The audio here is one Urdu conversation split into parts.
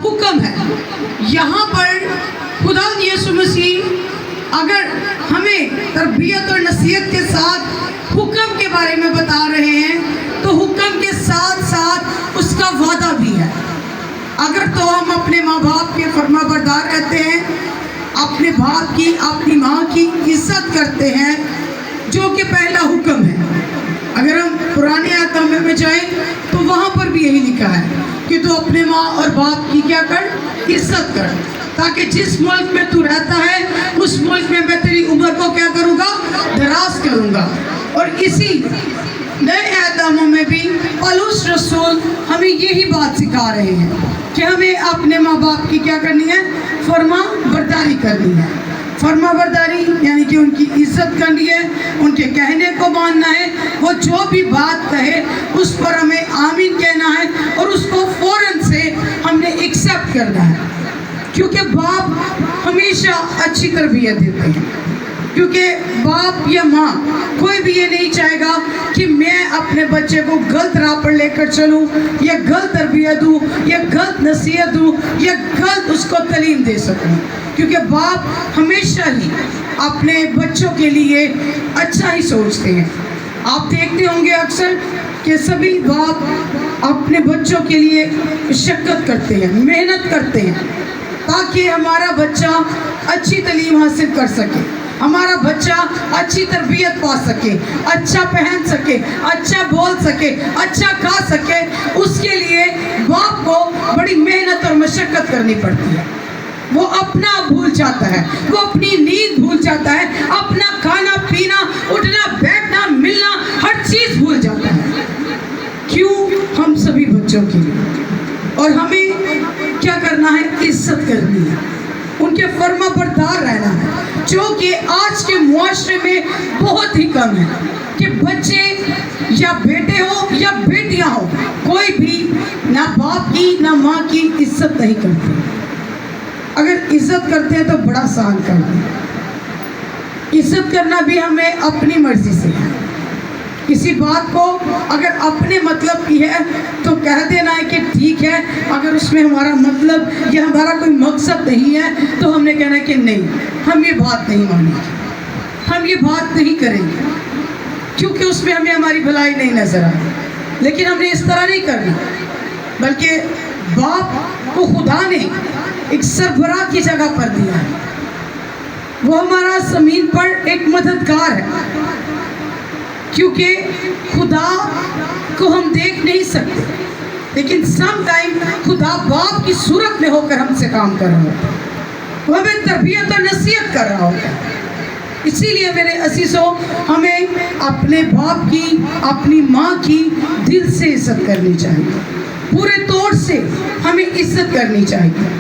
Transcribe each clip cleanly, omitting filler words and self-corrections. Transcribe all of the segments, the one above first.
حکم ہے. یہاں پر خدا یسوع مسیح اگر ہمیں تربیت اور نصیحت کے ساتھ حکم کے بارے میں بتا رہے ہیں تو حکم کے ساتھ ساتھ اس کا وعدہ بھی ہے. اگر تو ہم اپنے ماں باپ کے فرما بردار رہتے ہیں، اپنے باپ کی اپنی ماں کی عزت کرتے ہیں، جو کہ پہلا حکم ہے. اگر ہم پرانے عہد نامے میں جائیں تو وہاں پر بھی یہی لکھا ہے کہ تو اپنے ماں اور باپ کی کیا کر؟ عزت کر، تاکہ جس ملک میں تو رہتا ہے اس ملک میں تیری عمر کو کیا کروں گا؟ دراز کروں گا. اور اسی نئے عہد ناموں میں بھی پولس رسول ہمیں یہی بات سکھا رہے ہیں کہ ہمیں اپنے ماں باپ کی کیا کرنی ہے؟ فرما برداری کرنی ہے. فرما برداری یعنی کہ ان کی عزت کرنی ہے، ان کے کہنے کو ماننا ہے. وہ جو بھی بات کہے اس پر ہمیں آمین کہنا ہے اور اس کو فوراً سے ہم نے ایکسیپٹ کرنا ہے. کیونکہ باپ ہمیشہ اچھی تربیت دیتے ہیں، کیونکہ باپ یا ماں کوئی بھی یہ نہیں چاہے گا کہ میں اپنے بچے کو غلط راہ پر لے کر چلوں یا غلط تربیت دوں یا غلط نصیحت دوں یا غلط اس کو تعلیم دے سکوں. کیونکہ باپ ہمیشہ ہی اپنے بچوں کے لیے اچھا ہی سوچتے ہیں. آپ دیکھتے ہوں گے اکثر کہ سبھی باپ اپنے بچوں کے لیے مشقت کرتے ہیں، محنت کرتے ہیں، تاکہ ہمارا بچہ اچھی تعلیم حاصل کر سکے، ہمارا بچہ اچھی تربیت پا سکے، اچھا پہن سکے، اچھا بول سکے، اچھا کھا سکے. اس کے لیے باپ کو بڑی محنت اور مشقت کرنی پڑتی ہے. وہ اپنا بھول جاتا ہے، وہ اپنی نیند بھول جاتا ہے، اپنا کھانا پینا، اٹھنا بیٹھنا ملنا ہر چیز بھول جاتا ہے. کیوں؟ ہم سبھی بچوں کے لیے. اور ہمیں کیا کرنا ہے؟ عزت کرنی ہے، ان کے فرما بردار رہنا ہے، جو کہ آج کے معاشرے میں بہت ہی کم ہے کہ بچے یا بیٹے ہو یا بیٹیاں ہو، کوئی بھی نہ باپ کی نہ ماں کی عزت نہیں کرتے. اگر عزت کرتے ہیں تو بڑا سان کرتے ہیں. عزت کرنا بھی ہمیں اپنی مرضی سے ہے. کسی بات کو اگر اپنے مطلب کی ہے تو کہہ دینا ہے کہ ٹھیک ہے، اگر اس میں ہمارا مطلب یا ہمارا کوئی مقصد نہیں ہے تو ہم نے کہنا ہے کہ نہیں، ہم یہ بات نہیں مانیں گے، ہم یہ بات نہیں کریں گے، کیونکہ اس میں ہمیں ہماری بھلائی نہیں نظر آئی. لیکن ہم نے اس طرح نہیں کرنا، بلکہ باپ کو خدا نے ایک سربراہ کی جگہ پر دیا ہے. وہ ہمارا زمین پر ایک مددگار ہے، کیونکہ خدا کو ہم دیکھ نہیں سکتے، لیکن سم ٹائم خدا باپ کی صورت میں ہو کر ہم سے کام کر رہا ہوتا ہے، وہ ہمیں تربیت اور نصیحت کر رہا ہوتا ہے. اسی لیے میرے عزیزوں، ہمیں اپنے باپ کی اپنی ماں کی دل سے عزت کرنی چاہیے، پورے طور سے ہمیں عزت کرنی چاہیے.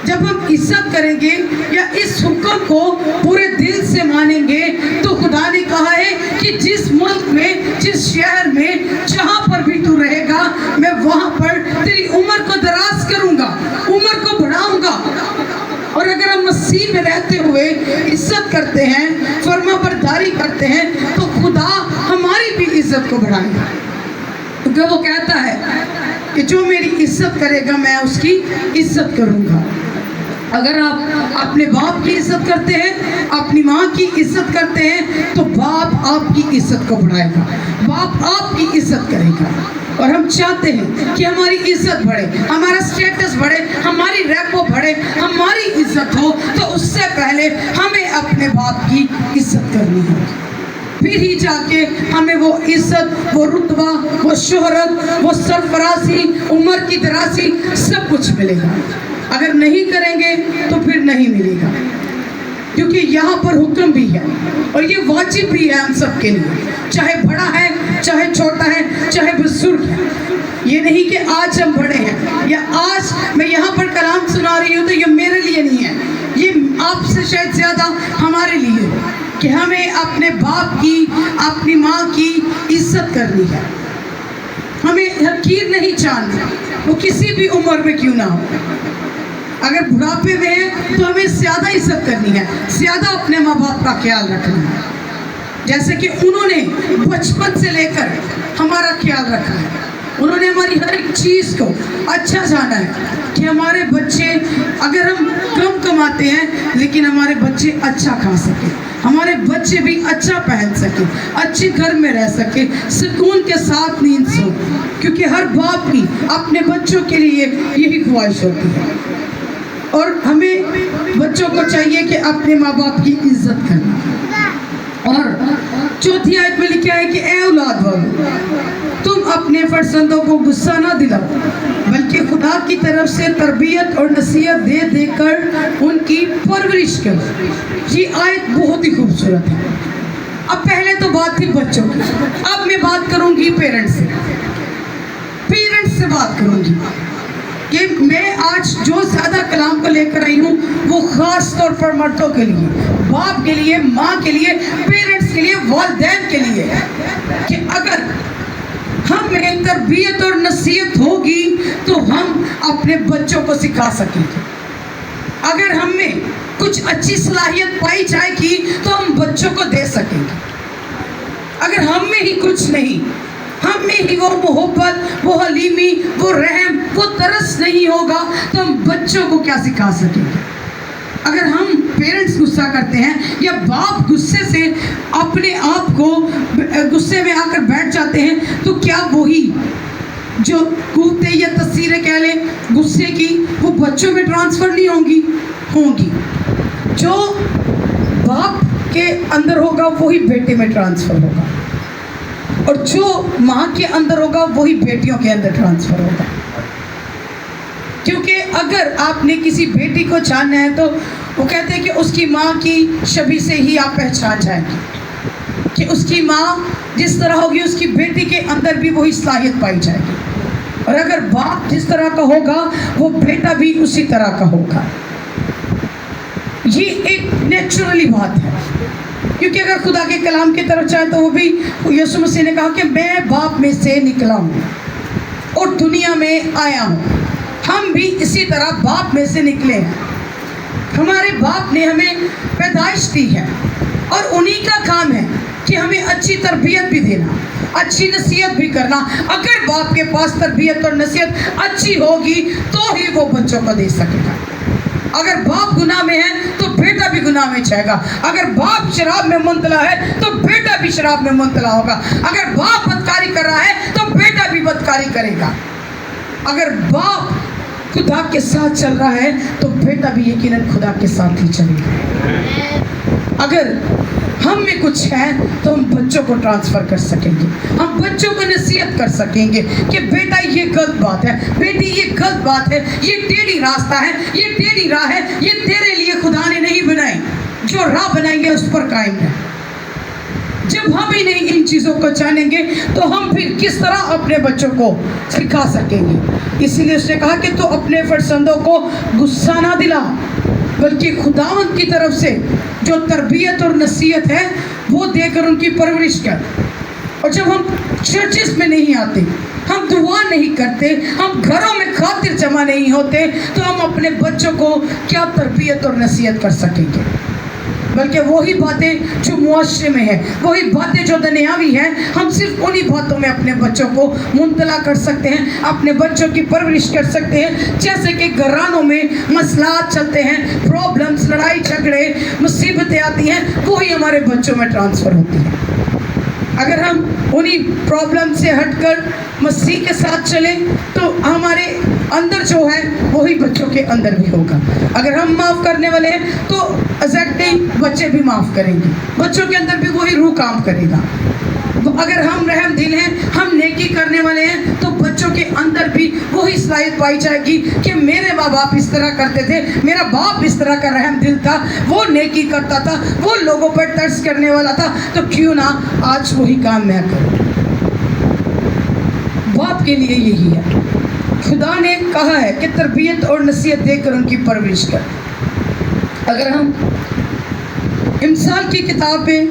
جب ہم عزت کریں گے یا اس حکم کو پورے دل سے مانیں گے تو خدا نے کہا ہے کہ جس ملک میں، جس شہر میں، جہاں پر بھی تو رہے گا، میں وہاں پر تیری عمر کو دراز کروں گا، عمر کو بڑھاؤں گا. اور اگر ہم مسیح میں رہتے ہوئے عزت کرتے ہیں، فرما برداری کرتے ہیں، تو خدا ہماری بھی عزت کو بڑھائے گا. کیونکہ وہ کہتا ہے کہ جو میری عزت کرے گا میں اس کی عزت کروں گا. اگر آپ اپنے باپ کی عزت کرتے ہیں، اپنی ماں کی عزت کرتے ہیں، تو باپ آپ کی عزت کو بڑھائے گا، باپ آپ کی عزت کرے گا. اور ہم چاہتے ہیں کہ ہماری عزت بڑھے، ہمارا سٹیٹس بڑھے، ہماری ریپو بڑھے، ہماری عزت ہو، تو اس سے پہلے ہمیں اپنے باپ کی عزت کرنی ہے. پھر ہی جا کے ہمیں وہ عزت، وہ رتبہ، وہ شہرت، وہ سرفرازی، عمر کی درازی سب کچھ ملے گا. اگر نہیں کریں گے تو پھر نہیں ملے گا. کیونکہ یہاں پر حکم بھی ہے اور یہ واجب بھی ہے ہم سب کے لیے، چاہے بڑا ہے، چاہے چھوٹا ہے، چاہے بزرگ ہے. یہ نہیں کہ آج ہم بڑے ہیں یا آج میں یہاں پر کلام سنا رہی ہوں تو یہ میرے لیے نہیں ہے، یہ آپ سے شاید زیادہ ہمارے لیے کہ ہمیں اپنے باپ کی اپنی ماں کی عزت کرنی ہے. ہمیں حقیر نہیں جاننا، وہ کسی بھی عمر میں کیوں نہ ہو. اگر بڑھاپے میں ہیں تو ہمیں زیادہ عزت کرنی ہے، زیادہ اپنے ماں باپ کا خیال رکھنا ہے، جیسے کہ انہوں نے بچپن سے لے کر ہمارا خیال رکھا ہے. انہوں نے ہماری ہر ایک چیز کو اچھا جانا ہے کہ ہمارے بچے اگر ہم کم کماتے ہیں لیکن ہمارے بچے اچھا کھا سکیں، ہمارے بچے بھی اچھا پہن سکیں، اچھے گھر میں رہ سکیں، سکون کے ساتھ نیند سو، کیونکہ ہر باپ کی اپنے بچوں کے لیے یہی خواہش ہوتی ہے۔ اور ہمیں بچوں کو چاہیے کہ اپنے ماں باپ کی عزت کریں۔ اور چوتھی آیت میں لکھا ہے کہ اے اولاد والو، تم اپنے فرزندوں کو غصہ نہ دلاؤ بلکہ خدا کی طرف سے تربیت اور نصیحت دے دے کر ان کی پرورش کرو۔ یہ آیت بہت ہی خوبصورت ہے۔ اب پہلے تو بات تھی بچوں کی، اب میں بات کروں گی پیرنٹس سے بات کروں گی کہ میں آج جو زیادہ کلام کو لے کر آئی ہوں وہ خاص طور پر مردوں کے لیے، باپ کے لیے، ماں کے لیے، پیرنٹس کے لیے، والدین کے لیے ہے کہ اگر ہم میں تربیت اور نصیحت ہوگی تو ہم اپنے بچوں کو سکھا سکیں گے۔ اگر ہم میں کچھ اچھی صلاحیت پائی جائے گی تو ہم بچوں کو دے سکیں گے۔ اگر ہم میں ہی کچھ نہیں، ہم میں ہی وہ محبت، وہ حلیمی، وہ رحم، وہ ترس نہیں ہوگا تو ہم بچوں کو کیا سکھا سکیں گے؟ اگر ہم پیرنٹس غصہ کرتے ہیں یا باپ غصے سے اپنے آپ کو غصے میں آ کر بیٹھ جاتے ہیں تو کیا وہی جو قوتیں یا تاثیریں کہہ لیں غصے کی وہ بچوں میں ٹرانسفر نہیں ہوں گی؟ جو باپ کے اندر ہوگا وہی بیٹے میں ٹرانسفر ہوگا، اور جو ماں کے اندر ہوگا وہی بیٹیوں کے اندر ٹرانسفر ہوگا۔ کیونکہ اگر آپ نے کسی بیٹی کو جاننا ہے تو وہ کہتے ہیں کہ اس کی ماں کی شبیہ سے ہی آپ پہچان جائیں گے کہ اس کی ماں جس طرح ہوگی اس کی بیٹی کے اندر بھی وہی صلاحیت پائی جائے گی، اور اگر باپ جس طرح کا ہوگا وہ بیٹا بھی اسی طرح کا ہوگا۔ یہ ایک نیچرلی بات ہے، کیونکہ اگر خدا کے کلام کی طرف چاہے تو وہ بھی یسوع مسیح نے کہا کہ میں باپ میں سے نکلا ہوں اور دنیا میں آیا ہوں۔ ہم بھی اسی طرح باپ میں سے نکلے ہیں۔ ہمارے باپ نے ہمیں پیدائش دی ہے اور انہی کا کام ہے کہ ہمیں اچھی تربیت بھی دینا، اچھی نصیحت بھی کرنا۔ اگر باپ کے پاس تربیت اور نصیحت اچھی ہوگی تو ہی وہ بچوں کو دے سکے گا۔ اگر باپ گناہ میں ہے تو بیٹا بھی گناہ میں جائے گا، اگر باپ شراب میں منتلا ہے تو بیٹا بھی شراب میں منتلا ہوگا، اگر باپ بدکاری کر رہا ہے تو بیٹا بھی بدکاری کرے گا، اگر باپ خدا کے ساتھ چل رہا ہے تو بیٹا بھی یقیناً خدا کے ساتھ ہی چلے گا۔ اگر ہم میں کچھ ہے تو ہم بچوں کو ٹرانسفر کر سکیں گے، ہم بچوں کو نصیحت کر سکیں گے کہ بیٹا یہ غلط بات ہے، بیٹی یہ غلط بات ہے، یہ ٹیڑھی راستہ ہے، یہ ٹیڑھی راہ ہے، یہ تیرے لیے خدا نے نہیں بنائی، جو راہ بنائی ہے اس پر قائم ہے۔ جب ہم ہی نہیں ان چیزوں کو جانیں گے تو ہم پھر کس طرح اپنے بچوں کو سکھا سکیں گے؟ اسی لیے اس نے کہا کہ تو اپنے فرزندوں کو غصہ نہ دلا بلکہ خداوند کی طرف سے جو تربیت اور نصیحت ہے وہ دے کر ان کی پرورش کر۔ اور جب ہم چرچز میں نہیں آتے، ہم دعا نہیں کرتے، ہم گھروں میں خاطر جمع نہیں ہوتے تو ہم اپنے بچوں کو کیا تربیت اور نصیحت کر سکیں گے؟ بلکہ وہی باتیں جو معاشرے میں ہیں، وہی باتیں جو دنیاوی ہیں، ہم صرف انہی باتوں میں اپنے بچوں کو منتلا کر سکتے ہیں، اپنے بچوں کی پرورش کر سکتے ہیں۔ جیسے کہ گھرانوں میں مسئلات چلتے ہیں، پرابلمز، لڑائی جھگڑے، مصیبتیں آتی ہیں، وہی ہمارے بچوں میں ٹرانسفر ہوتی ہیں۔ اگر ہم انہی پرابلم سے ہٹ کر مسیح کے ساتھ چلیں تو ہمارے اندر جو ہے وہی بچوں کے اندر بھی ہوگا۔ اگر ہم معاف کرنے والے ہیں تو ایگزیکٹلی بچے بھی معاف کریں گے، بچوں کے اندر بھی وہی روح کام کرے گا۔ اگر ہم رحم دل ہیں، ہم نیکی کرنے والے ہیں تو بچوں کے اندر بھی وہی صلاحیت پائی جائے گی کہ میرے ماں باپ اس طرح کرتے تھے، میرا باپ اس طرح کا رحم دل تھا، وہ نیکی کرتا تھا، وہ لوگوں پر ترس کرنے والا تھا، تو کیوں نہ آج وہی کام میں کروں۔ باپ کے لیے یہی ہے، خدا نے کہا ہے کہ تربیت اور نصیحت دے کر ان کی پرورش کر۔ اگر ہم امثال کی کتاب میں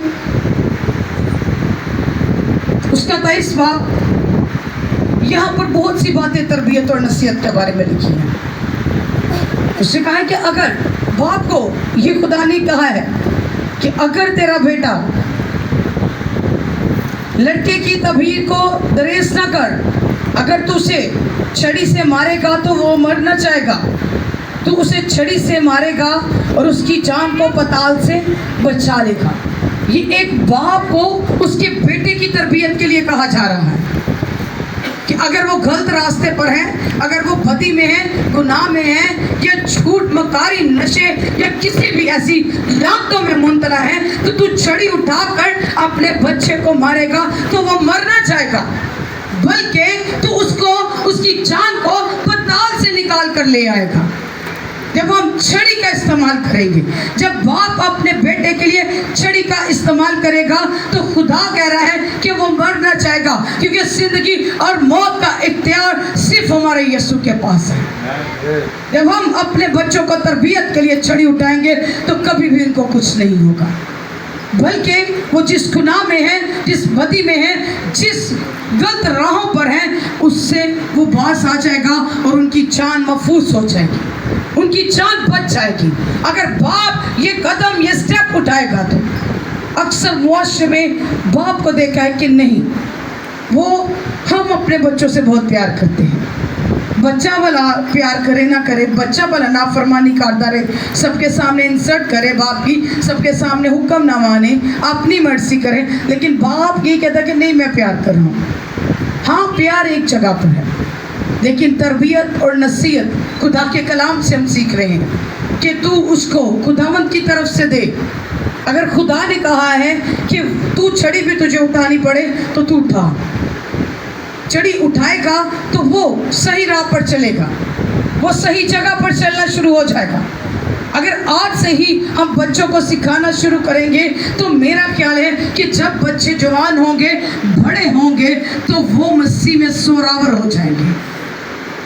اس کا 23 باب، یہاں پر بہت سی باتیں تربیت اور نصیحت کے بارے میں لکھی ہیں۔ اس نے کہا ہے کہ اگر باپ کو یہ خدا نے کہا ہے کہ اگر تیرا بیٹا لڑکے کی تبہیر کو دریس نہ کر، اگر تو اسے چھڑی سے مارے گا تو وہ مر نہ جائے گا، تو اسے چھڑی سے مارے گا اور اس کی جان کو پتال سے بچا لے گا۔ یہ ایک باپ کو اس کے بیٹے کی تربیت کے لیے کہا جا رہا ہے کہ اگر وہ غلط راستے پر ہیں، اگر وہ بدی میں ہیں، گناہ میں ہیں، یا جھوٹ، مکاری، نشے یا کسی بھی ایسی لانتوں میں مبتلا ہے، تو تو چھڑی اٹھا کر اپنے بچے کو مارے گا تو وہ مر نہ جائے گا، بلکہ تو اس کی جان کو پتال سے نکال کر لے آئے گا۔ جب ہم چھڑی کا استعمال کریں گے، جب باپ اپنے بیٹے کے لیے چھڑی کا استعمال کرے گا، تو خدا کہہ رہا ہے کہ وہ مر نہ جائے گا، کیونکہ زندگی اور موت کا اختیار صرف ہمارے یسوع کے پاس ہے۔ جب ہم اپنے بچوں کو تربیت کے لیے چھڑی اٹھائیں گے تو کبھی بھی ان کو کچھ نہیں ہوگا، بلکہ وہ جس گناہ میں ہے، جس بدی میں ہے، جس غلط راہوں پر ہیں، اس سے وہ باز آ جائے گا اور ان کی جان محفوظ ہو جائے گی، ان کی جان بچ جائے گی۔ اگر باپ یہ قدم، یہ سٹیپ اٹھائے گا تو اکثر معاشرے میں باپ کو دیکھا ہے کہ نہیں، وہ ہم اپنے بچوں سے بہت پیار کرتے ہیں، بچہ بھلا پیار کرے نہ کرے، بچہ بھلا نافرمانی کرتا رہے، سب کے سامنے انسلٹ کرے باپ کی، سب کے سامنے حکم نہ مانے، اپنی مرضی کرے، لیکن باپ یہ کہتا ہے کہ نہیں، میں پیار کر رہا ہوں۔ ہاں، پیار ایک جگہ پر ہے، لیکن تربیت اور نصیحت خدا کے کلام سے ہم سیکھ رہے ہیں کہ تو اس کو خداوند کی طرف سے دے۔ اگر خدا نے کہا ہے کہ تو چھڑی بھی تجھے اٹھانی پڑے تو تو اٹھا، چھڑی اٹھائے گا تو وہ صحیح راہ پر چلے گا، وہ صحیح جگہ پر چلنا شروع ہو جائے گا۔ اگر آج سے ہی ہم بچوں کو سکھانا شروع کریں گے تو میرا خیال ہے کہ جب بچے جوان ہوں گے، بڑے ہوں گے، تو وہ مسیح میں سوراور ہو جائیں گے،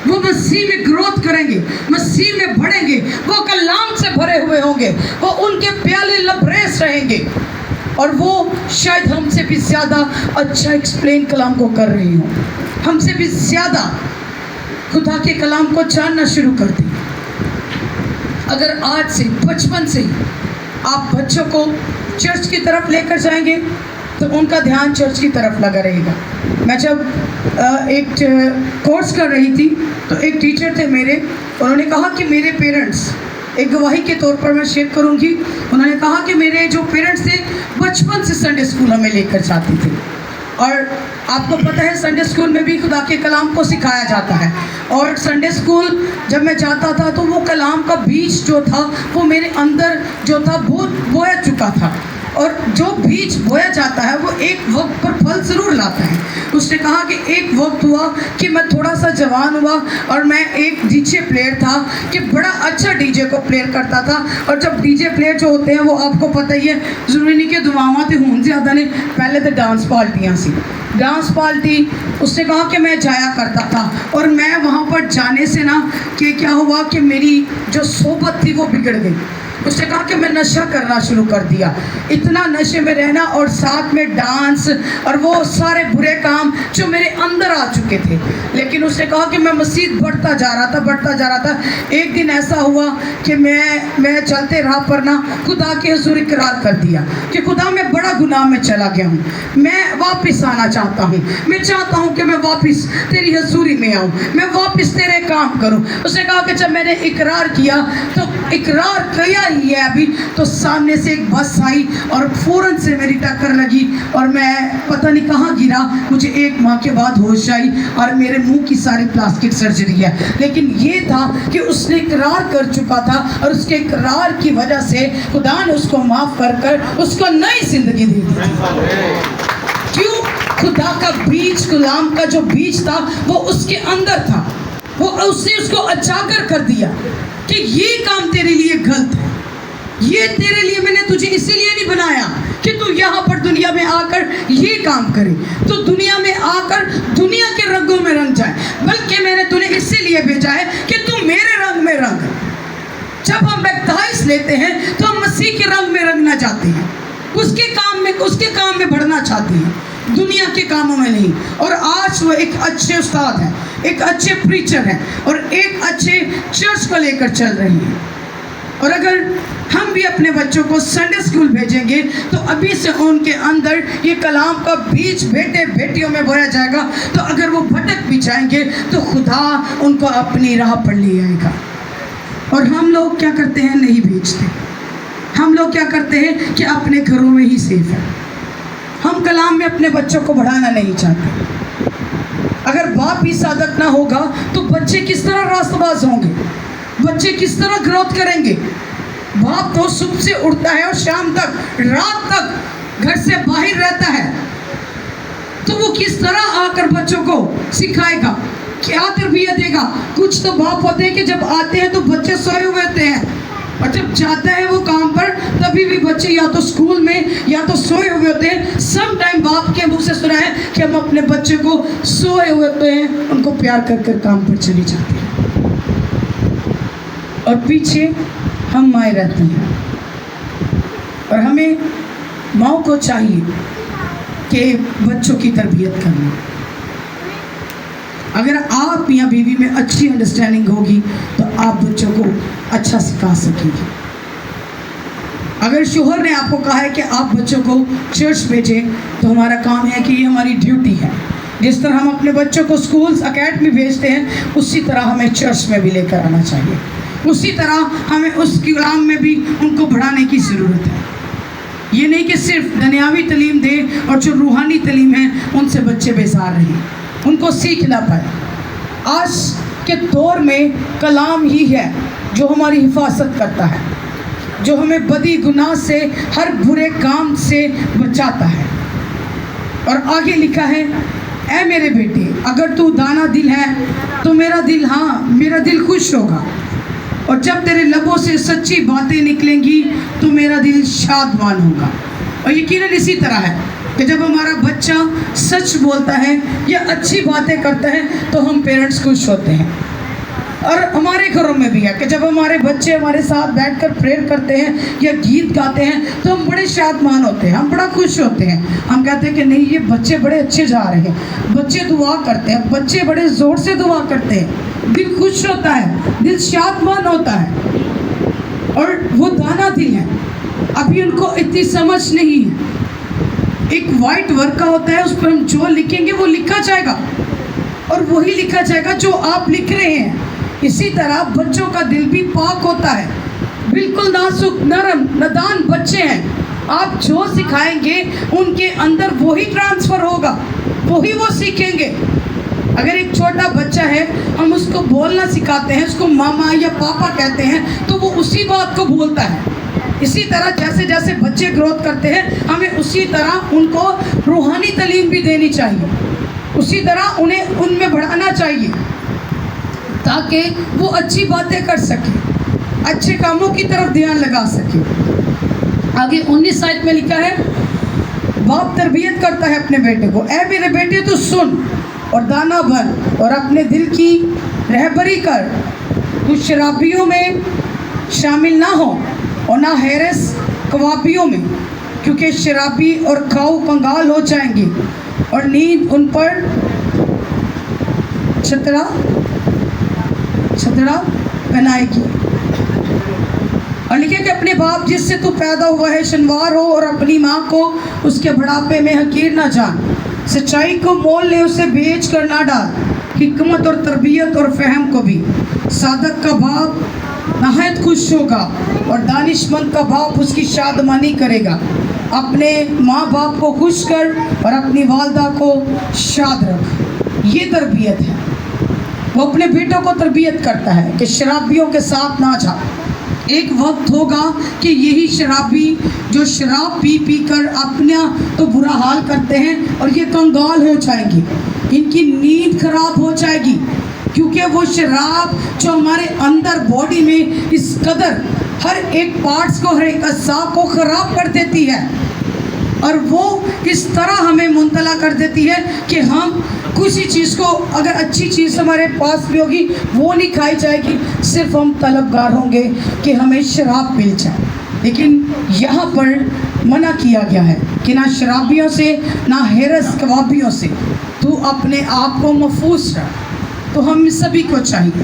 وہ مسیح میں گروتھ کریں گے، مسیح میں بڑھیں گے، وہ کلام سے بھرے ہوئے ہوں گے، وہ ان کے پیالے لبریز رہیں گے، اور وہ شاید ہم سے بھی زیادہ اچھا ایکسپلین کلام کو کر رہے ہوں، ہم سے بھی زیادہ خدا کے کلام کو جاننا شروع کر دیں۔ اگر آج سے، بچپن سے ہی آپ بچوں کو چرچ کی طرف لے کر جائیں گے تو ان کا دھیان چرچ کی طرف لگا رہے گا۔ میں جب ایک کورس کر رہی تھی تو ایک ٹیچر تھے میرے، انہوں نے کہا کہ میرے پیرنٹس، ایک گواہی کے طور پر میں شیئر کروں گی، انہوں نے کہا کہ میرے جو پیرنٹس تھے بچپن سے سنڈے اسکول ہمیں لے کر جاتے تھے، اور آپ کو پتہ ہے سنڈے اسکول میں بھی خدا کے کلام کو سکھایا جاتا ہے، اور سنڈے اسکول جب میں جاتا تھا تو وہ کلام کا بیج جو تھا وہ میرے اندر جو تھا وہ بویا چکا تھا، اور جو بیج بویا جاتا ہے وہ ایک وقت پر پھل ضرور لاتا ہے۔ اس نے کہا کہ ایک وقت ہوا کہ میں تھوڑا سا جوان ہوا اور میں ایک ڈی جے پلیئر تھا کہ بڑا اچھا ڈی جے کو پلیئر کرتا تھا، اور جب ڈی جے پلیئر جو ہوتے ہیں وہ آپ کو پتہ ہی ہے، ضروری نہیں کہ دعاواں تے ہون زیادہ نے، پہلے تو ڈانس پارٹیاں سی، ڈانس پارٹی، اس نے کہا کہ میں جایا کرتا تھا، اور میں وہاں پر جانے سے نا کہ کیا ہوا کہ میری جو صحبت تھی وہ بگڑ گئی۔ اس نے کہا کہ میں نشہ کرنا شروع کر دیا، اتنا نشے میں رہنا اور ساتھ میں ڈانس اور وہ سارے برے کام جو میرے اندر آ چکے تھے، لیکن اس نے کہا کہ میں مزید بڑھتا جا رہا تھا۔ ایک دن ایسا ہوا کہ میں چلتے راہ پر نا خدا کے حضور اقرار کر دیا کہ خدا میں بڑا گناہ میں چلا گیا ہوں، میں واپس آنا چاہتا ہوں، میں چاہتا ہوں کہ میں واپس تیری حضوری میں آؤں، میں واپس تیرے کام کروں۔ اس نے کہا کہ جب میں نے اقرار کیا تو اقرار کیا ہی ہے ابھی تو سامنے سے ایک بس آئی اور فوراً سے میری ٹکر لگی اور میں پتہ نہیں کہاں گرا، مجھے 1 ماہ کے بعد ہوش آئی اور میرے منہ کی ساری پلاسٹک سرجری ہے، لیکن یہ تھا کہ اس نے اقرار کر چکا تھا، اور اس کے اقرار کی وجہ سے خدا نے اس کو معاف کر اس کو نئی زندگی دے دی۔ کیوں؟ خدا کا بیج، کلام کا جو بیج تھا وہ اس کے اندر تھا، وہ اس نے اس کو اجاگر کر دیا کہ یہ کام تیرے لیے غلط ہے، یہ تیرے لیے میں نے تجھے اسی لیے نہیں بنایا کہ تو یہاں پر دنیا میں آ کر یہ کام کرے، تو دنیا میں آ کر دنیا کے رنگوں میں رنگ جائے، بلکہ میں نے تجھے اسی لیے بھیجا ہے کہ تو میرے رنگ میں رنگ۔ جب ہم بیپتائز لیتے ہیں تو ہم مسیح کے رنگ میں رنگنا چاہتے ہیں، اس کے کام میں بڑھنا چاہتے ہیں، دنیا کے کاموں میں نہیں۔ اور آج وہ ایک اچھے استاد ہیں، ایک اچھے پریچر ہیں، اور ایک اچھے چرچ کو لے کر چل رہے ہیں، اور اگر ہم بھی اپنے بچوں کو سنڈے اسکول بھیجیں گے تو ابھی سے ان کے اندر یہ کلام کا بیج بیٹے بیٹیوں میں بویا جائے گا. تو اگر وہ بھٹک بھی جائیں گے تو خدا ان کو اپنی راہ پر لے آئے گا. اور ہم لوگ کیا کرتے ہیں؟ نہیں بھیجتے. ہم لوگ کیا کرتے ہیں کہ اپنے گھروں میں ہی سیف ہیں. ہم کلام میں اپنے بچوں کو بڑھانا نہیں چاہتے. اگر باپ ہی صادق نہ ہوگا تو بچے کس طرح راست باز ہوں گے؟ بچے کس طرح گروتھ کریں گے؟ باپ تو صبح سے اٹھتا ہے اور شام تک، رات تک گھر سے باہر رہتا ہے، تو وہ کس طرح آ کر بچوں کو سکھائے گا؟ کیا تربیت دے گا؟ کچھ تو باپ ہوتے ہیں کہ جب آتے ہیں تو بچے سوئے ہوئے ہوتے ہیں، اور جب جاتا ہے وہ کام پر تبھی بھی بچے یا تو اسکول میں یا تو سوئے ہوئے ہوتے ہیں. سم ٹائم باپ کے منہ سے سنا ہے کہ ہم اپنے بچے کو سوئے ہوئے ہوتے ہیں، ان کو پیار کر کر کام پر چلی جاتے ہیں، اور پیچھے ہم مائیں رہتی ہیں. اور ہمیں ماؤں کو چاہیے کہ بچوں کی تربیت کرنا. اگر آپ یا بیوی میں اچھی انڈرسٹینڈنگ ہوگی تو آپ بچوں کو اچھا سکھا سکیں گے. اگر شوہر نے آپ کو کہا ہے کہ آپ بچوں کو چرچ بھیجیں تو ہمارا کام ہے کہ یہ ہماری ڈیوٹی ہے. جس طرح ہم اپنے بچوں کو اسکولز اکیڈمی بھیجتے ہیں اسی طرح ہمیں چرچ میں بھی لے کر آنا چاہیے. اسی طرح ہمیں اس کلام میں بھی ان کو بڑھانے کی ضرورت ہے. یہ نہیں کہ صرف دنیاوی تعلیم دیں اور جو روحانی تعلیم ہے ان سے بچے بیزار رہیں، ان کو سیکھ نہ پائے. آج کے دور میں کلام ہی ہے جو ہماری حفاظت کرتا ہے، جو ہمیں بدی گناہ سے، ہر برے کام سے بچاتا ہے. اور آگے لکھا ہے، اے میرے بیٹے اگر تو دانا دل ہے تو میرا دل خوش ہوگا، اور جب تیرے لبوں سے سچی باتیں نکلیں گی تو میرا دل شادمان ہوگا. اور یقیناً اسی طرح ہے کہ جب ہمارا بچہ سچ بولتا ہے یا اچھی باتیں کرتا ہے تو ہم پیرنٹس خوش ہوتے ہیں. اور ہمارے گھروں میں بھی ہے کہ جب ہمارے بچے ہمارے ساتھ بیٹھ کر پریئر کرتے ہیں یا گیت گاتے ہیں تو ہم بڑے شادمان ہوتے ہیں، ہم بڑا خوش ہوتے ہیں. ہم کہتے ہیں کہ نہیں یہ بچے بڑے اچھے جا رہے ہیں. بچے دعا کرتے ہیں، بچے بڑے زور سے دعا کرتے ہیں، دل خوش ہوتا ہے، دل شادمان ہوتا ہے. اور وہ دانا دل ہے، ابھی ان کو اتنی سمجھ نہیں ہے. ایک وائٹ ورقہ ہوتا ہے، اس پر ہم جو لکھیں گے وہ لکھا جائے گا، اور وہی لکھا جائے گا جو آپ لکھ رہے ہیں. اسی طرح بچوں کا دل بھی پاک ہوتا ہے، بالکل نازک نرم نادان بچے ہیں. آپ جو سکھائیں گے ان کے اندر وہی ٹرانسفر ہوگا، وہی وہ سیکھیں گے. اگر ایک چھوٹا بچہ ہے، ہم اس کو بولنا سکھاتے ہیں، اس کو ماما یا پاپا کہتے ہیں تو وہ اسی بات کو بولتا ہے. اسی طرح جیسے جیسے بچے گروتھ کرتے ہیں ہمیں اسی طرح ان کو روحانی تعلیم بھی دینی چاہیے، اسی طرح انہیں ان میں بڑھانا چاہیے تاکہ وہ اچھی باتیں کر سکیں، اچھے کاموں کی طرف دھیان لگا سکیں. آگے 19 آیت میں لکھا ہے، باپ تربیت کرتا ہے اپنے بیٹے کو، اے میرے بیٹے تو سن اور دانا بن اور اپنے دل کی رہبری کر. تو شرابیوں میں شامل نہ ہو اور نہ حیرس کبابیوں میں، کیونکہ شرابی اور کھاؤ کنگال ہو جائیں گے اور نیند ان پر چھتڑا پہنائے گی. اور لکھے کہ اپنے باپ جس سے تو پیدا ہوا ہے شنوار ہو، اور اپنی ماں کو اس کے بڑھاپے میں حقیر نہ جان. سچائی کو مول لے، اسے بیچ کر نہ ڈال. حکمت اور تربیت اور فہم کو بھی. صادق کا باپ نہایت خوش ہوگا اور دانش مند کا باپ اس کی شادمانی کرے گا. اپنے ماں باپ کو خوش کر اور اپنی والدہ کو شاد رکھ. یہ تربیت ہے. وہ اپنے بیٹوں کو تربیت کرتا ہے کہ شرابیوں کے ساتھ نہ جا. ایک وقت ہوگا کہ یہی شرابی جو شراب پی پی کر اپنا تو برا حال کرتے ہیں اور یہ کنگال ہو جائیں گے، ان کی نیند خراب ہو جائے گی، کیونکہ وہ شراب جو ہمارے اندر باڈی میں اس قدر ہر ایک پارٹس کو، ہر ایک اعضاء کو خراب کر دیتی ہے، اور وہ اس طرح ہمیں منتلا کر دیتی ہے کہ ہم کسی چیز کو، اگر اچھی چیز ہمارے پاس بھی ہوگی وہ نہیں کھائی جائے گی، صرف ہم طلبگار ہوں گے کہ ہمیں شراب مل جائے. لیکن یہاں پر منع کیا گیا ہے کہ نہ شرابیوں سے نہ حیرس کبابیوں سے تو اپنے آپ کو محفوظ رکھ. تو ہم سبھی کو چاہیے،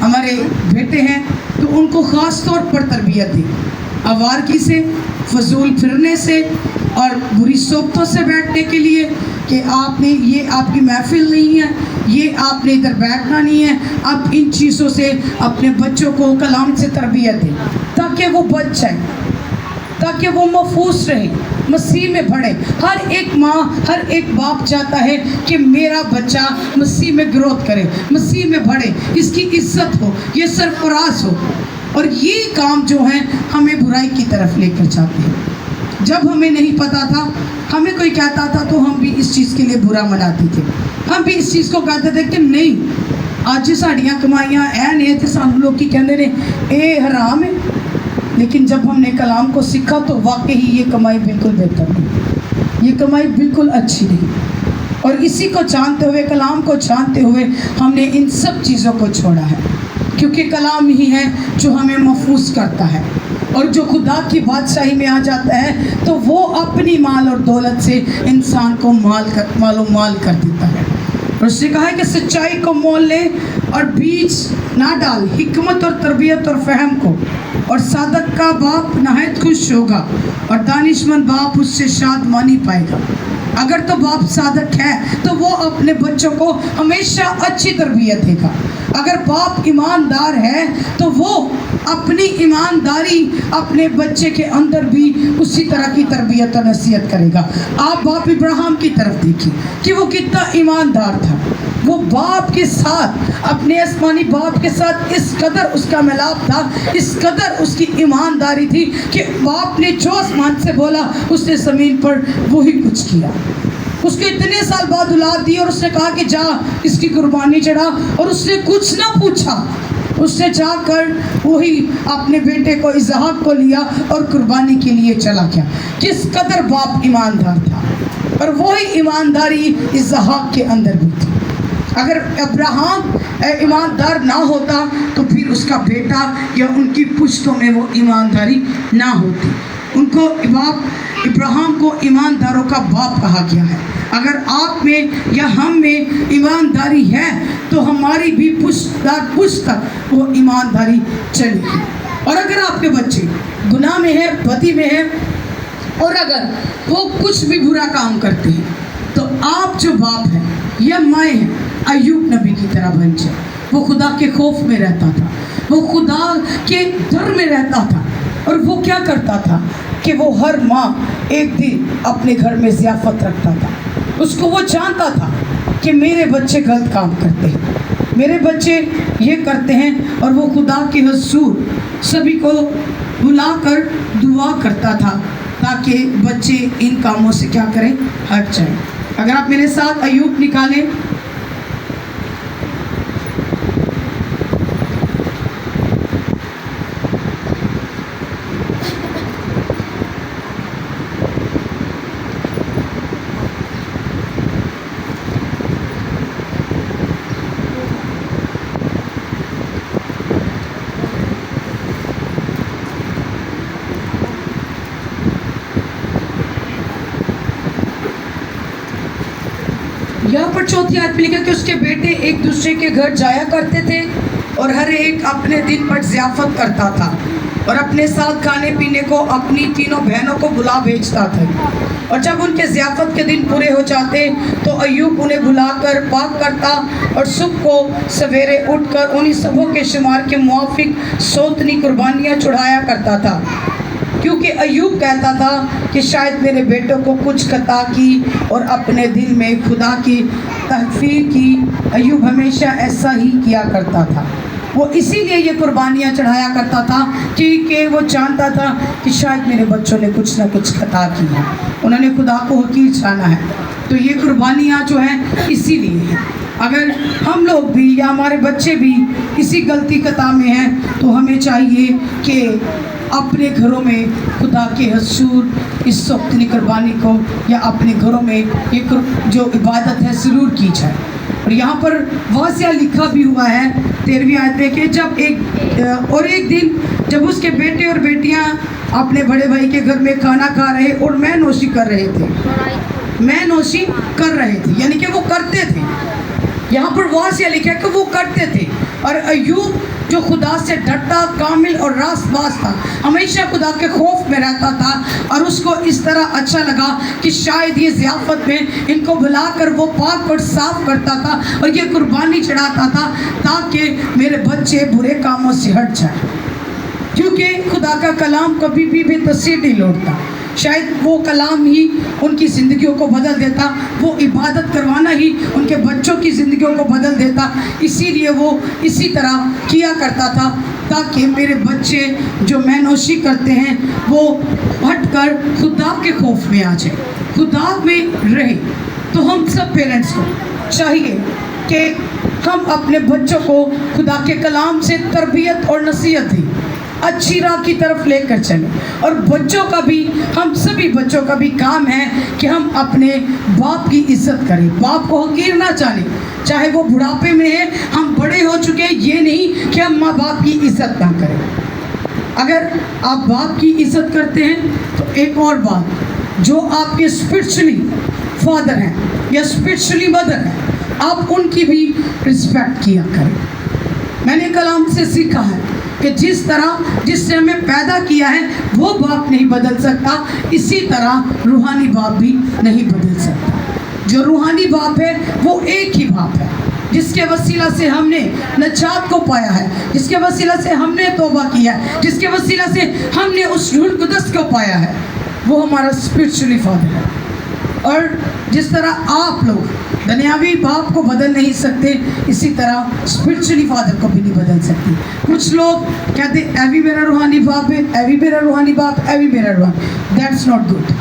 ہمارے بیٹے ہیں تو ان کو خاص طور پر تربیت دی، آوارگی سے، فضول پھرنے سے اور بری صحبتوں سے بیٹھنے کے لیے، کہ آپ نے یہ آپ کی محفل نہیں ہے، یہ آپ نے ادھر بیٹھنا نہیں ہے. آپ ان چیزوں سے اپنے بچوں کو کلام سے تربیت دیں تاکہ وہ بچ جائیں، تاکہ وہ محفوظ رہے، مسیح میں بڑھے. ہر ایک ماں، ہر ایک باپ چاہتا ہے کہ میرا بچہ مسیح میں گروتھ کرے، مسیح میں بڑھے، اس کی عزت ہو، یہ سرفراز ہو. اور یہ کام جو ہے ہمیں برائی کی طرف لے کر جاتے ہیں. جب ہمیں نہیں پتا تھا، ہمیں کوئی کہتا تھا تو ہم بھی اس چیز کے لیے برا مناتے تھے، ہم بھی اس چیز کو کہتے تھے کہ نہیں آج ساڑیاں کمائیاں اے نہیں تھے، سانو لوگ کی کہنے نے اے حرام ہے. لیکن جب ہم نے کلام کو سیکھا تو واقعی یہ کمائی بالکل بہتر نہیں، یہ کمائی بالکل اچھی نہیں. اور اسی کو جانتے ہوئے، کلام کو جانتے ہوئے ہم نے ان سب چیزوں کو چھوڑا ہے، کیونکہ کلام ہی ہے جو ہمیں محفوظ کرتا ہے. اور جو خدا کی بادشاہی میں آ جاتا ہے تو وہ اپنی مال اور دولت سے انسان کو مال و مال کر دیتا ہے. اور اس نے کہا ہے کہ سچائی کو مول لے اور بیچ نہ ڈال، حکمت اور تربیت اور فہم کو. اور صادق کا باپ نہایت خوش ہوگا اور دانش مند باپ اس سے شادمانی پائے گا. اگر تو باپ صادق ہے تو وہ اپنے بچوں کو ہمیشہ اچھی تربیت دے گا. اگر باپ ایماندار ہے تو وہ اپنی ایمانداری اپنے بچے کے اندر بھی اسی طرح کی تربیت اور نصیحت کرے گا. آپ باپ ابراہیم کی طرف دیکھیں کہ وہ کتنا ایماندار تھا. وہ باپ کے ساتھ، اپنے آسمانی باپ کے ساتھ اس قدر اس کا ملاپ تھا، اس قدر اس کی ایمانداری تھی کہ باپ نے جو آسمان سے بولا اس نے زمین پر وہی کچھ کیا. اس کو اتنے سال بعد اولاد دی اور اس نے کہا کہ جا اس کی قربانی چڑھا، اور اس نے کچھ نہ پوچھا، اس نے جا کر وہی اپنے بیٹے کو اسحاق کو لیا اور قربانی کے لیے چلا گیا. کس قدر باپ ایماندار تھا، اور وہی ایمانداری اسحاق کے اندر بھی تھی. اگر ابراہیم ایماندار نہ ہوتا تو پھر اس کا بیٹا یا ان کی پشتوں میں وہ ایمانداری نہ ہوتی. ان کو باپ ابراہیم کو ایمانداروں کا باپ کہا گیا ہے. اگر آپ میں یا ہم میں ایمانداری ہے تو ہماری بھی پشت در پشت تک وہ ایمانداری چلے گی. اور اگر آپ کے بچے گناہ میں ہیں، بدی میں ہیں، اور اگر وہ کچھ بھی برا کام کرتے ہیں تو آپ جو باپ ہیں یا مائیں ہیں، ایوب نبی کی طرح بن جائے. وہ خدا کے خوف میں رہتا تھا، وہ خدا کے ڈر میں رہتا تھا. اور وہ کیا کرتا تھا کہ وہ ہر ماہ ایک دن اپنے گھر میں ضیافت رکھتا تھا. اس کو وہ جانتا تھا کہ میرے بچے غلط کام کرتے ہیں، میرے بچے یہ کرتے ہیں. اور وہ خدا کے حضور سبھی کو بلا کر دعا کرتا تھا تاکہ بچے ان کاموں سے کیا کریں، ہٹ جائیں. اگر آپ میرے ساتھ ایوب نکالیں، یہاں پر چوتھی آیت میں لکھا کہ اس کے بیٹے ایک دوسرے کے گھر جایا کرتے تھے اور ہر ایک اپنے دن پر ضیافت کرتا تھا اور اپنے ساتھ کھانے پینے کو اپنی تینوں بہنوں کو بلا بھیجتا تھا. اور جب ان کے ضیافت کے دن پورے ہو جاتے تو ایوب انہیں بلا کر پاک کرتا اور صبح کو سویرے اٹھ کر انہی سبوں کے شمار کے موافق سوتنی قربانیاں چڑھایا کرتا تھا. کیونکہ ایوب کہتا تھا کہ شاید میرے بیٹوں کو کچھ خطا کی اور اپنے دل میں خدا کی تحقیر کی. ایوب ہمیشہ ایسا ہی کیا کرتا تھا. وہ اسی لیے یہ قربانیاں چڑھایا کرتا تھا کیونکہ وہ جانتا تھا کہ شاید میرے بچوں نے کچھ نہ کچھ خطا کی ہے، انہوں نے خدا کو حقیر جانا ہے. تو یہ قربانیاں جو ہیں اسی لیے ہیں. اگر ہم لوگ بھی یا ہمارے بچے بھی کسی غلطی خطا میں ہیں تو ہمیں چاہیے کہ اپنے گھروں میں خدا کے حضور اس سوتنی قربانی کو یا اپنے گھروں میں یہ جو عبادت ہے ضرور کی جائے. اور یہاں پر واضح لکھا بھی ہوا ہے 13ویں آیت میں کہ جب ایک دن جب اس کے بیٹے اور بیٹیاں اپنے بڑے بھائی کے گھر میں کھانا کھا رہے اور میں نوشی کر رہے تھے، یعنی کہ وہ کرتے تھے. یہاں پر واضح لکھا کہ وہ کرتے تھے. اور ایوب جو خدا سے ڈرتا، کامل اور راست باز تھا، ہمیشہ خدا کے خوف میں رہتا تھا، اور اس کو اس طرح اچھا لگا کہ شاید یہ ضیافت میں ان کو بلا کر وہ پاک اور صاف کرتا تھا اور یہ قربانی چڑھاتا تھا تاکہ میرے بچے برے کاموں سے ہٹ جائیں، کیونکہ خدا کا کلام کبھی بھی بے تاثیر نہیں لوٹتا۔ شاید وہ کلام ہی ان کی زندگیوں کو بدل دیتا، وہ عبادت کروانا ہی ان کے بچوں کی زندگیوں کو بدل دیتا، اسی لیے وہ اسی طرح کیا کرتا تھا تاکہ میرے بچے جو مینوشی کرتے ہیں وہ ہٹ کر خدا کے خوف میں آ جائے، خدا میں رہے۔ تو ہم سب پیرنٹس کو چاہیے کہ ہم اپنے بچوں کو خدا کے کلام سے تربیت اور نصیحت دیں، اچھی راہ کی طرف لے کر چلیں، اور بچوں کا بھی، ہم سبھی بچوں کا بھی کام ہے کہ ہم اپنے باپ کی عزت کریں، باپ کو حقیر نہ جانیں، چاہے وہ بڑھاپے میں ہے، ہم بڑے ہو چکے ہیں، یہ نہیں کہ ہم ماں باپ کی عزت نہ کریں۔ اگر آپ باپ کی عزت کرتے ہیں تو ایک اور بات، جو آپ کے اسپرچولی فادر ہیں یا اسپرچولی مدر ہیں، آپ ان کی بھی رسپیکٹ کیا کریں۔ میں نے کلام سے سیکھا ہے کہ جس سے ہمیں پیدا کیا ہے وہ باپ نہیں بدل سکتا، اسی طرح روحانی باپ بھی نہیں بدل سکتا۔ جو روحانی باپ ہے وہ ایک ہی باپ ہے، جس کے وسیلہ سے ہم نے نجات کو پایا ہے، جس کے وسیلہ سے ہم نے توبہ کیا ہے، جس کے وسیلہ سے ہم نے اس روح القدس کو پایا ہے، وہ ہمارا اسپرچولی فادر ہے۔ اور جس طرح آپ لوگ دنیاوی باپ کو بدل نہیں سکتے، اسی طرح اسپرچولی فادر کو بھی نہیں بدل سکتے۔ کچھ لوگ کہتے ہیں اے بھی میرا روحانی باپ ہے، اے بھی میرا روحانی باپ، اے بھی میرا روحانی، دیٹس ناٹ گڈ،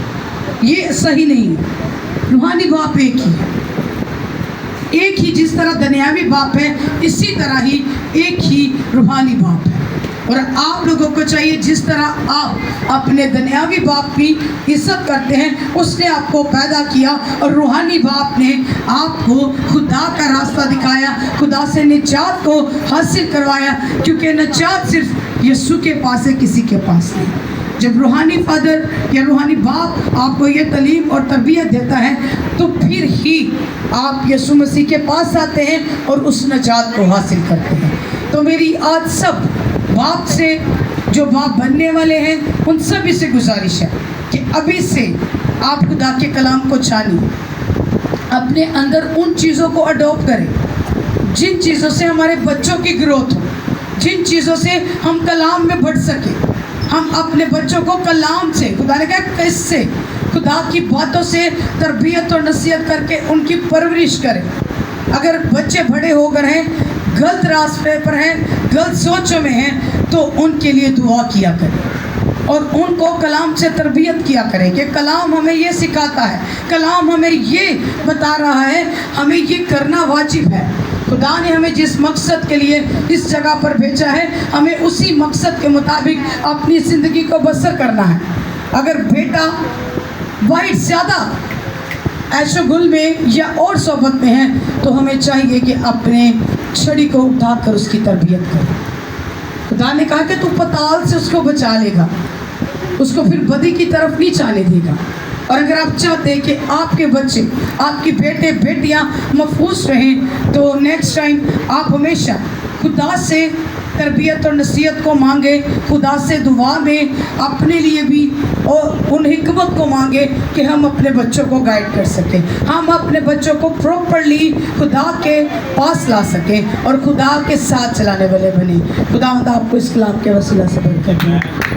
یہ صحیح نہیں ہے۔ روحانی باپ ایک ہی ہے، ایک ہی، جس طرح دنیاوی باپ ہے اسی طرح ہی ایک ہی روحانی باپ ہے۔ اور آپ لوگوں کو چاہیے جس طرح آپ اپنے دنیاوی باپ کی عزت کرتے ہیں، اس نے آپ کو پیدا کیا اور روحانی باپ نے آپ کو خدا کا راستہ دکھایا، خدا سے نجات کو حاصل کروایا، کیونکہ نجات صرف یسوع کے پاس ہے، کسی کے پاس نہیں۔ جب روحانی فادر یا روحانی باپ آپ کو یہ تعلیم اور تربیت دیتا ہے تو پھر ہی آپ یسوع مسیح کے پاس آتے ہیں اور اس نجات کو حاصل کرتے ہیں۔ تو میری آج سب باپ سے، جو باپ بننے والے ہیں، ان سبھی سے گزارش ہے کہ ابھی سے آپ خدا کے کلام کو جانیں، اپنے اندر ان چیزوں کو اڈاپٹ کریں جن چیزوں سے ہمارے بچوں کی گروتھ ہو، جن چیزوں سے ہم کلام میں بڑھ سکیں۔ ہم اپنے بچوں کو کلام سے، خدا نے کہا کس سے، خدا کی باتوں سے تربیت اور نصیحت کر کے ان کی پرورش کریں۔ اگر بچے بڑے ہو کر ہیں، غلط راستے پر ہیں، غلط سوچوں میں ہیں، تو ان کے لیے دعا کیا کریں اور ان کو کلام سے تربیت کیا کریں کہ کلام ہمیں یہ سکھاتا ہے، کلام ہمیں یہ بتا رہا ہے، ہمیں یہ کرنا واجب ہے۔ خدا نے ہمیں جس مقصد کے لیے اس جگہ پر بھیجا ہے، ہمیں اسی مقصد کے مطابق اپنی زندگی کو بسر کرنا ہے۔ اگر بیٹا وائٹ زیادہ عیش و گل میں یا اور صحبت میں ہے تو ہمیں چاہیے کہ اپنے چھڑی کو اٹھا کر اس کی تربیت کریں۔ خدا نے کہا کہ تو پتال سے اس کو بچا لے گا، اس کو پھر بدی کی طرف نہیں جانے دے گا۔ اور اگر آپ چاہتے ہیں کہ آپ کے بچے، آپ کی بیٹے بیٹیاں محفوظ رہیں تو نیکسٹ ٹائم آپ ہمیشہ خدا سے تربیت اور نصیحت کو مانگے، خدا سے دعا میں اپنے لیے بھی اور ان حکمت کو مانگے کہ ہم اپنے بچوں کو گائیڈ کر سکیں، ہم اپنے بچوں کو پراپرلی خدا کے پاس لا سکیں اور خدا کے ساتھ چلانے والے بنیں۔ خدا آپ کو اس کلام کے وسیلہ سے برکت دے۔